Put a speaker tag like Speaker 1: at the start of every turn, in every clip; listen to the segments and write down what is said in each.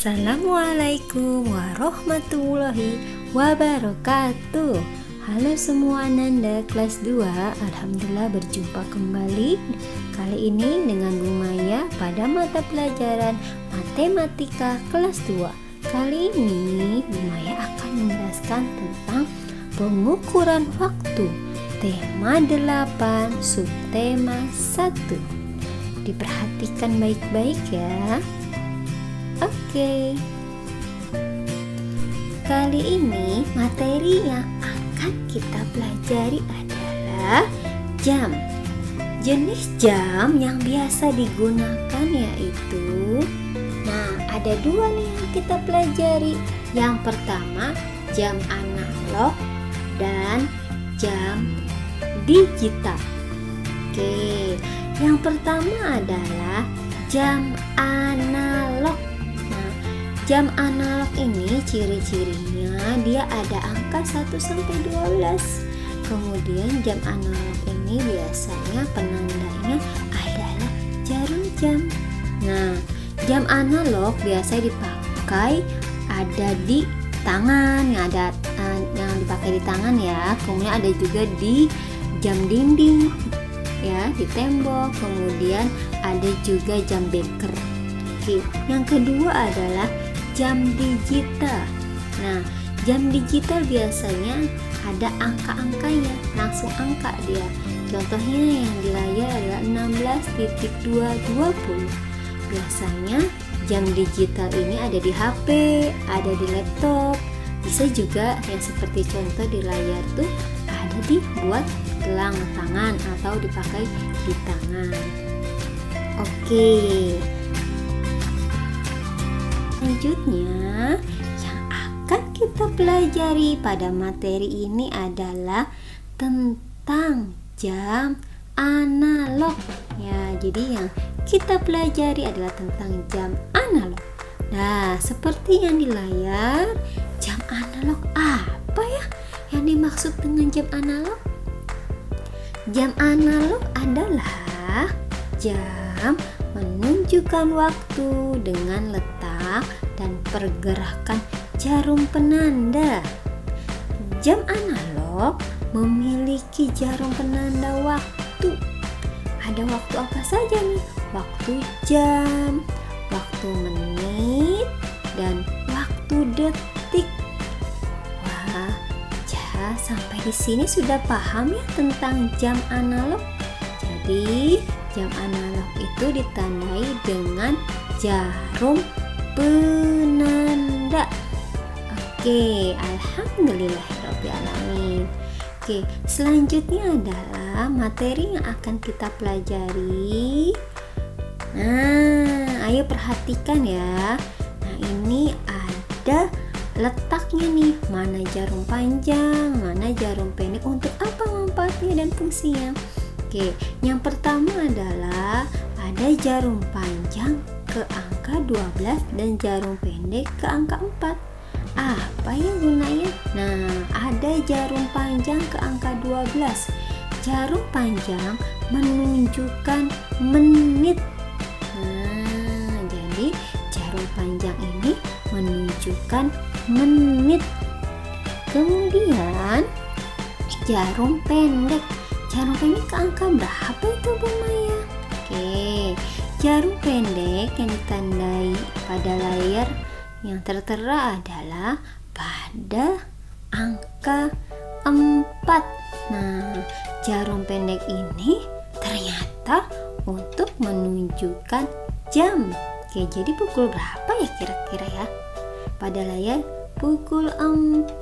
Speaker 1: Assalamualaikum warahmatullahi wabarakatuh. Halo semua Nanda kelas 2. Alhamdulillah berjumpa kembali. Kali ini dengan Bu Maya pada mata pelajaran Matematika kelas 2. Kali ini Bu Maya akan menjelaskan tentang pengukuran waktu. Tema 8, subtema 1. Diperhatikan baik-baik ya. Oke. Kali ini materi yang akan kita pelajari adalah jam. Jenis jam yang biasa digunakan yaitu ada dua nih yang kita pelajari. Yang pertama jam analog dan jam digital. Oke, yang pertama adalah jam analog. Jam analog ini ciri-cirinya dia ada angka 1 sampai 12. Kemudian jam analog ini biasanya penandanya adalah jarum jam. Jam analog biasa dipakai ada di tangan, yang dipakai di tangan ya. Kemudian ada juga di jam dinding ya, di tembok. Kemudian ada juga jam beker. Oke, yang kedua adalah jam digital. Jam digital biasanya ada angka-angkanya, langsung angka dia. Contohnya yang di layar adalah 16.220. Biasanya jam digital ini ada di HP, ada di laptop. Bisa juga yang seperti contoh di layar tuh ada dibuat gelang tangan atau dipakai di tangan. Oke. Selanjutnya yang akan kita pelajari pada materi ini adalah tentang jam analog ya. Jadi yang kita pelajari adalah tentang jam analog. Seperti yang di layar, jam analog apa ya yang dimaksud dengan jam analog? Jam analog adalah jam menunjukkan waktu dengan letak dan pergerakan jarum penanda. Jam analog memiliki jarum penanda waktu. Ada waktu apa saja nih? Waktu jam, waktu menit, dan waktu detik. Wah, sampai di sini sudah paham ya tentang jam analog. Jadi jam analog itu ditandai dengan jarum penanda. Oke, alhamdulillahirobbilalamin. Oke, selanjutnya adalah materi yang akan kita pelajari. Ayo perhatikan ya. Ini ada letaknya nih, mana jarum panjang, mana jarum pendek, untuk apa manfaatnya dan fungsinya. Oke, yang pertama adalah ada jarum panjang ke angka 12 dan jarum pendek ke angka 4. Apa ya gunanya? Ada jarum panjang ke angka 12. Jarum panjang menunjukkan menit. Jadi jarum panjang ini menunjukkan menit. Kemudian jarum pendek. Jarum pendek ke angka berapa itu Bu Maya? Oke, jarum pendek yang ditandai pada layar yang tertera adalah pada angka 4. Jarum pendek ini ternyata untuk menunjukkan jam. Oke, jadi pukul berapa ya kira-kira ya? Pada layar pukul 4,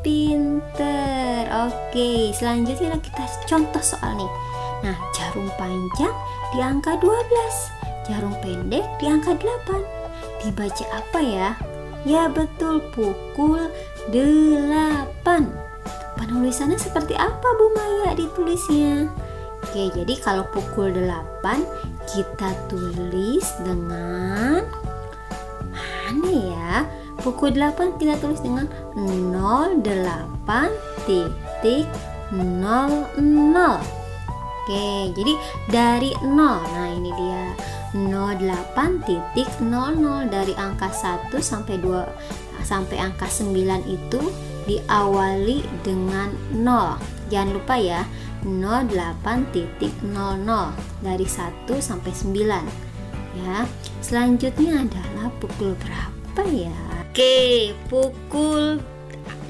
Speaker 1: pinter. Oke, selanjutnya kita contoh soal nih. Jarum panjang di angka 12, jarum pendek di angka 8. Dibaca apa ya? Ya betul, pukul 8. Penulisannya seperti apa Bu Maya ditulisnya? Oke, jadi kalau pukul 8 kita tulis dengan mana ya? Pukul 8 kita tulis dengan 08.00. Oke, jadi dari 0. Ini dia 08.00. Dari angka 1 sampai 2 sampai angka 9 itu diawali dengan 0. Jangan lupa ya, 08.00 dari 1 sampai 9 ya. Selanjutnya adalah pukul berapa ya? Oke, pukul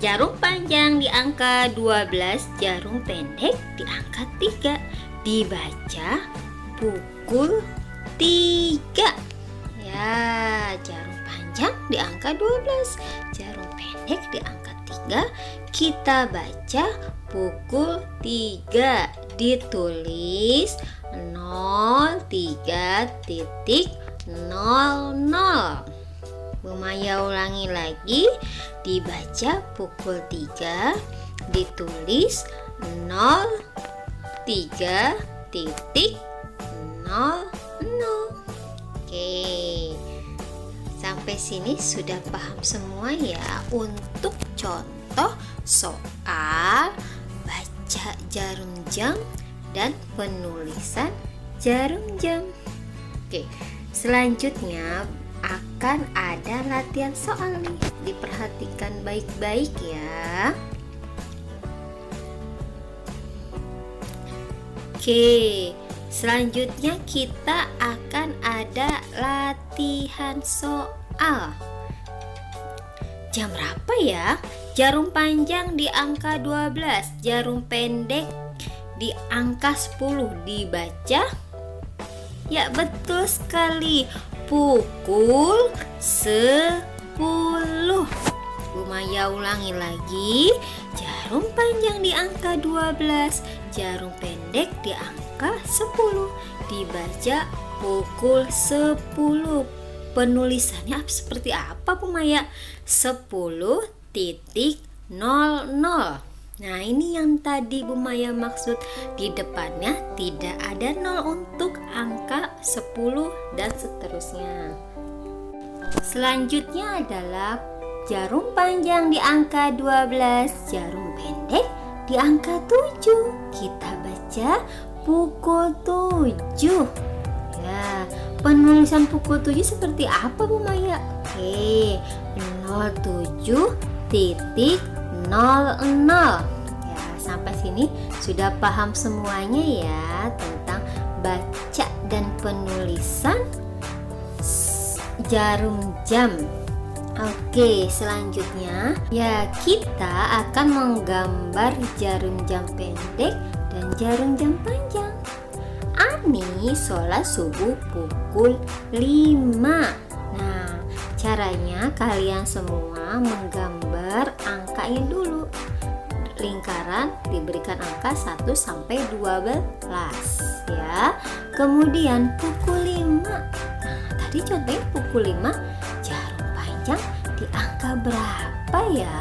Speaker 1: jarum panjang di angka 12, jarum pendek di angka 3. Dibaca pukul 3 ya. Jarum panjang di angka 12, jarum pendek di angka 3. Kita baca pukul 3. Ditulis 03.00. Bu Maya ulangi lagi, dibaca pukul 3, ditulis 03.00. Oke, sampai sini sudah paham semua ya untuk contoh soal baca jarum jam dan penulisan jarum jam. Oke, selanjutnya akan ada latihan soal nih. Diperhatikan baik-baik ya. Oke, selanjutnya kita akan ada latihan soal. Jam berapa ya? Jarum panjang di angka 12, jarum pendek di angka 10. Dibaca? Ya, betul sekali. Pukul 10. Bu Maya ulangi lagi. Jarum panjang di angka 12, jarum pendek di angka 10. Dibaca pukul 10. Penulisannya seperti apa Bu Maya? 10.00. Nah, ini yang tadi Bu Maya maksud. Di depannya tidak ada 0 untuk angka 10 dan seterusnya. Selanjutnya adalah jarum panjang di angka 12, jarum pendek di angka 7. Kita baca pukul 7. Ya, penulisan pukul 7 seperti apa Bu Maya? Oke, 07.00. Ya, sampai sini sudah paham semuanya ya tentang baca dan penulisan jarum jam. Oke, selanjutnya ya kita akan menggambar jarum jam pendek dan jarum jam panjang. Ani sholat subuh pukul 5. Nah, caranya kalian semua menggambar angkanya dulu. Lingkaran diberikan angka 1 sampai 12 ya. Kemudian pukul 5. Nah, tadi contohnya pukul 5, jarum panjang di angka berapa ya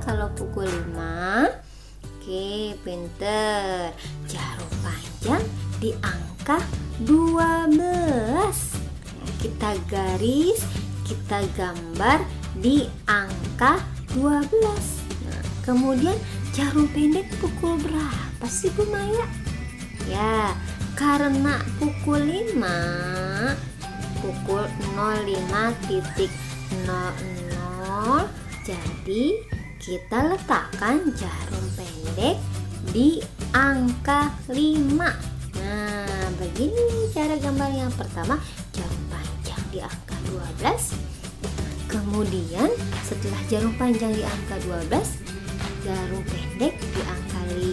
Speaker 1: kalau pukul 5? Oke, pinter. Jarum panjang di angka 12. Nah, kita garis, kita gambar di angka 12. Nah, kemudian jarum pendek pukul berapa sih Bu Maya? Ya, karena pukul 5, pukul 05.00, jadi kita letakkan jarum pendek di angka 5. Nah, begini cara gambar yang pertama, jarum panjang di angka 12. Kemudian setelah jarum panjang di angka 12, jarum pendek di angka 5.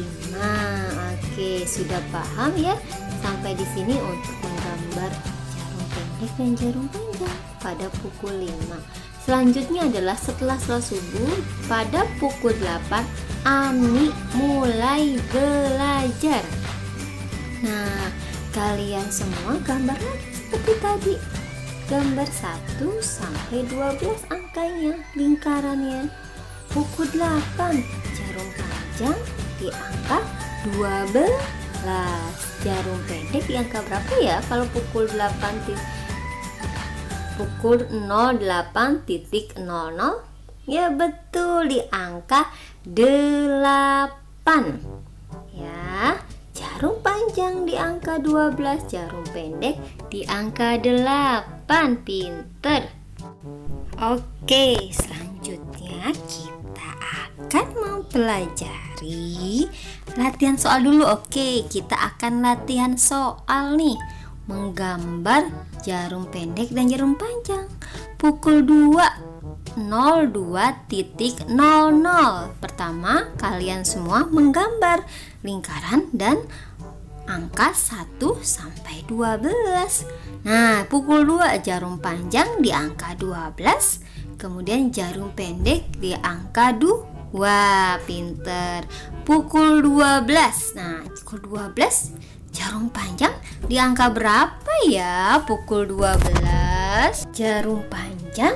Speaker 1: Oke, sudah paham ya sampai di sini untuk menggambar jarum pendek dan jarum panjang pada pukul 5. Selanjutnya adalah setelah sholat subuh pada pukul 8, Ani mulai belajar. Nah, kalian semua gambar lagi seperti tadi. Gambar 1 sampai 12 angkanya, lingkarannya. Pukul 8, jarum panjang di angka 12. Jarum pendek di angka berapa ya kalau pukul 08.00? Ya betul, di angka 8. Ya, jarum panjang panjang di angka 12, jarum pendek di angka 8. Pinter. Oke, selanjutnya kita akan mau pelajari latihan soal dulu. Oke, kita akan latihan soal nih, menggambar jarum pendek dan jarum panjang. Pukul 2:02.00. Pertama, kalian semua menggambar lingkaran dan angka 1 sampai 12. Nah, pukul 2 jarum panjang di angka 12, kemudian jarum pendek di angka 2. Pinter. Pukul 12. Nah, pukul 12 jarum panjang di angka berapa ya? Pukul 12 jarum panjang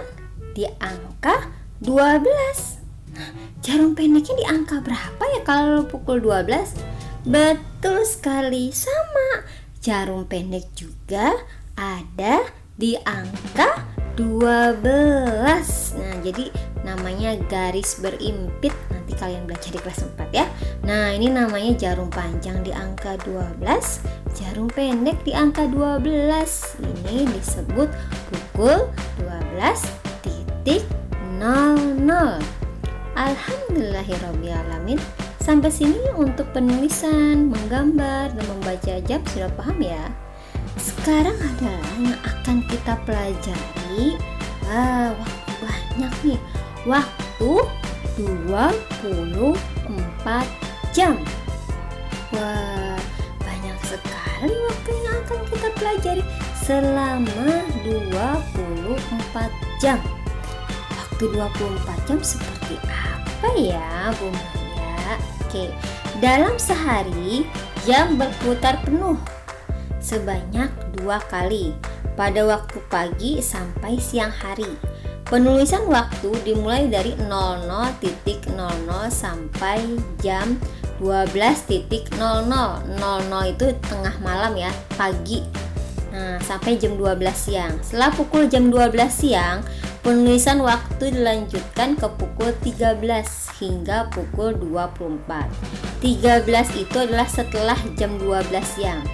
Speaker 1: di angka 12. Nah, jarum pendeknya di angka berapa ya kalau pukul 12? Betul sekali, sama. Jarum pendek juga ada di angka 12. Nah, jadi namanya garis berimpit. Nanti kalian belajar di kelas 4 ya. Nah, ini namanya jarum panjang di angka 12, jarum pendek di angka 12. Ini disebut pukul 12.00. Alhamdulillahirrabbilalamin. Sampai sini untuk penulisan, menggambar, dan membaca jam sudah paham ya. Sekarang adalah yang akan kita pelajari. Waktu banyak nih. Waktu 24 jam. Wah, banyak sekali waktu yang akan kita pelajari selama 24 jam. Waktu 24 jam seperti apa ya, Bu Maya? Oke, dalam sehari jam berputar penuh sebanyak 2 kali pada waktu pagi sampai siang hari. Penulisan waktu dimulai dari 00.00 sampai jam 12.00. 00 itu tengah malam ya, pagi. Nah, sampai jam 12 siang. Setelah pukul jam 12 siang, penulisan waktu dilanjutkan ke pukul 13 hingga pukul 24. 13 itu adalah setelah jam 12 siang.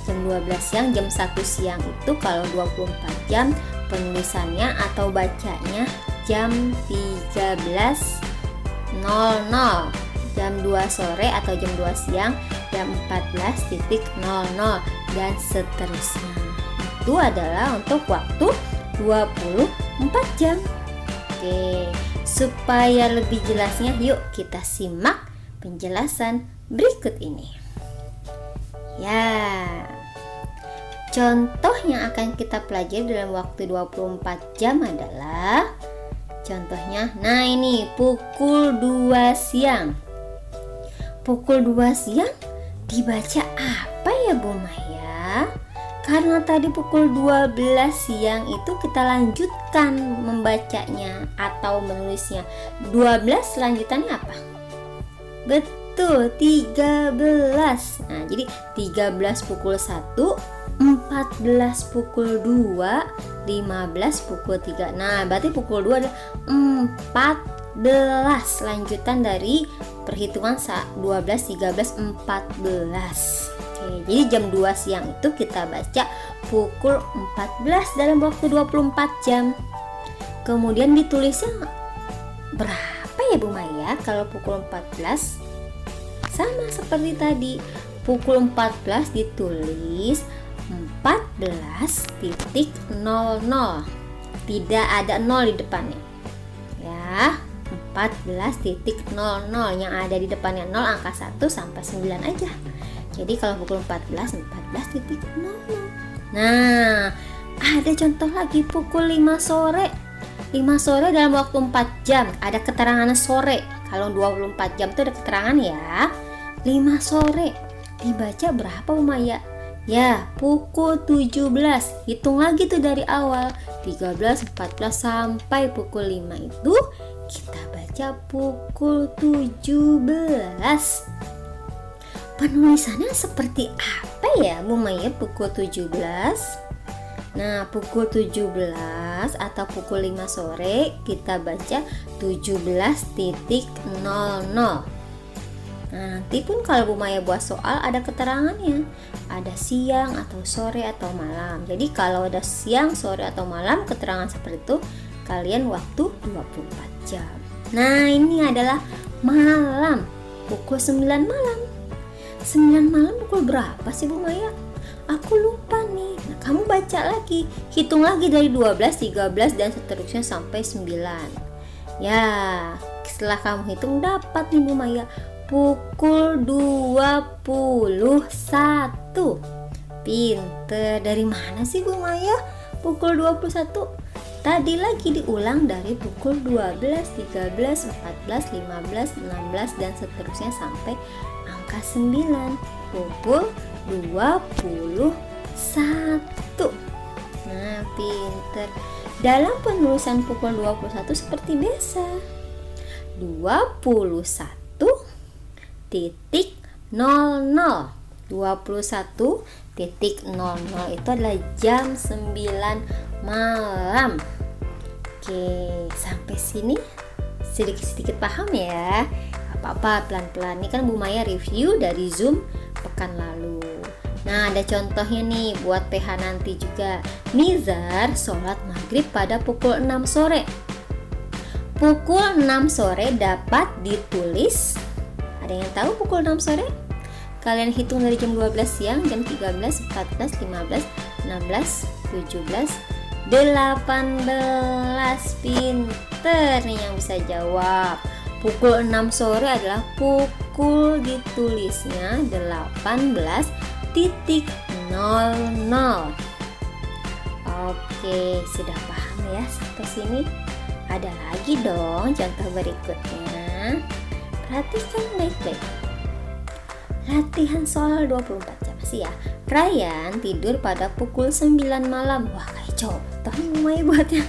Speaker 1: Jam 12 siang, jam 1 siang itu kalau 24 jam penulisannya atau bacanya jam 13.00. Jam 2 sore atau jam 2 siang, jam 14.00 dan seterusnya. Itu adalah untuk waktu 24 jam. Oke, supaya lebih jelasnya yuk kita simak penjelasan berikut ini. Ya, contoh yang akan kita pelajari dalam waktu 24 jam adalah contohnya, nah ini pukul 2 siang. Pukul 2 siang dibaca apa ya Bu Maya? Karena tadi pukul 12 siang itu kita lanjutkan membacanya atau menulisnya. 12 lanjutannya apa? Betul, 13. Nah, jadi 13 pukul 1, 14 pukul 2, 15 pukul 3. Nah, berarti pukul 2 ada 14. Lanjutan dari perhitungan 12, 13, 14. Oke, jadi jam 2 siang itu kita baca pukul 14 dalam waktu 24 jam. Kemudian ditulisnya berapa ya Bu Maya kalau pukul 14? Sama seperti tadi, pukul 14 ditulis 14.00. Tidak ada 0 di depannya. Ya, 14.00, yang ada di depannya 0 angka 1 sampai 9 aja. Jadi kalau pukul 14, 14.00. Nah, ada contoh lagi pukul 5 sore. 5 sore dalam waktu 4 jam. Ada keterangan sore. Kalau 24 jam itu ada keterangan ya. 5 sore dibaca berapa Bu Maya? Ya, pukul 17. Hitung lagi tuh dari awal. 13, 14 sampai pukul 5 itu kita baca pukul 17. Penulisannya seperti apa ya Bu Maya pukul 17? Nah, pukul 17 atau pukul 5 sore kita baca 17.00. Nah, nanti pun kalau Bu Maya buat soal ada keterangannya. Ada siang atau sore atau malam. Jadi kalau ada siang, sore atau malam keterangan seperti itu, kalian waktu 24 jam. Nah, ini adalah malam. Pukul 9 malam. 9 malam pukul berapa sih Bu Maya? Aku lupa nih. Nah, kamu baca lagi. Hitung lagi dari 12, 13 dan seterusnya sampai 9. Ya, setelah kamu hitung dapat nih Bu Maya. Pukul 21. Pinter. Dari mana sih Bu Maya? Pukul 21. Tadi lagi diulang dari pukul 12, 13, 14, 15, 16 dan seterusnya sampai angka 9. Pukul 21. Nah, pinter. Dalam penulisan pukul 21 seperti biasa. 21.00. 21.00 itu adalah jam 9 malam. Oke, sampai sini sedikit-sedikit paham ya. Apa-apa pelan-pelan. Ini kan Bu Maya review dari Zoom pekan lalu. Nah, ada contohnya nih buat PH nanti juga. Nizar sholat maghrib pada pukul 6 sore. Pukul 6 sore dapat ditulis. Ada yang tahu pukul 6 sore? Kalian hitung dari jam 12 siang, jam 13, 14, 15, 16, 17, 18. Pinter nih yang bisa jawab. Pukul 6 sore adalah pukul ditulisnya 18.00. Oke, sudah paham ya sampai sini? Ada lagi dong contoh berikutnya. Perhatikan baik-baik. Latihan soal 24 jam sih ya. Ryan tidur pada pukul 9 malam. Wah, kayak contoh nih Maya buatnya.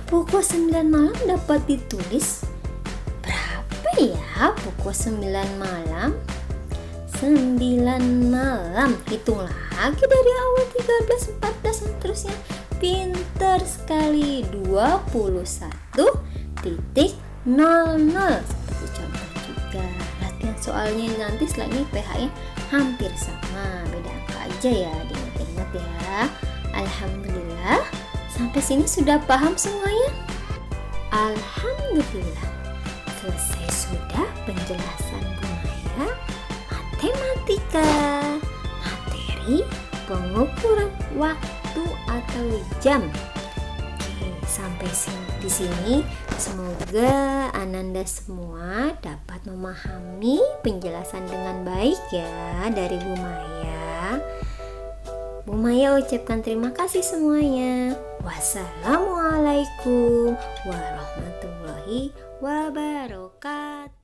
Speaker 1: Pukul 9 malam dapat ditulis berapa ya? Pukul 9 malam. 9 malam. Hitung lagi dari awal 13, 14 dan terusnya. Pinter sekali. 21.00. Seperti contoh juga. Latihan soalnya nanti selanjutnya PH-nya hampir sama, beda angka aja ya, diingat-ingat ya. Alhamdulillah, sampai sini sudah paham semuanya? Alhamdulillah, selesai sudah penjelasan Bu Maya matematika, materi pengukuran waktu atau jam. Sampai di sini semoga Ananda semua dapat memahami penjelasan dengan baik ya dari Bu Maya. Bu Maya ucapkan terima kasih semuanya. Wassalamualaikum warahmatullahi wabarakatuh.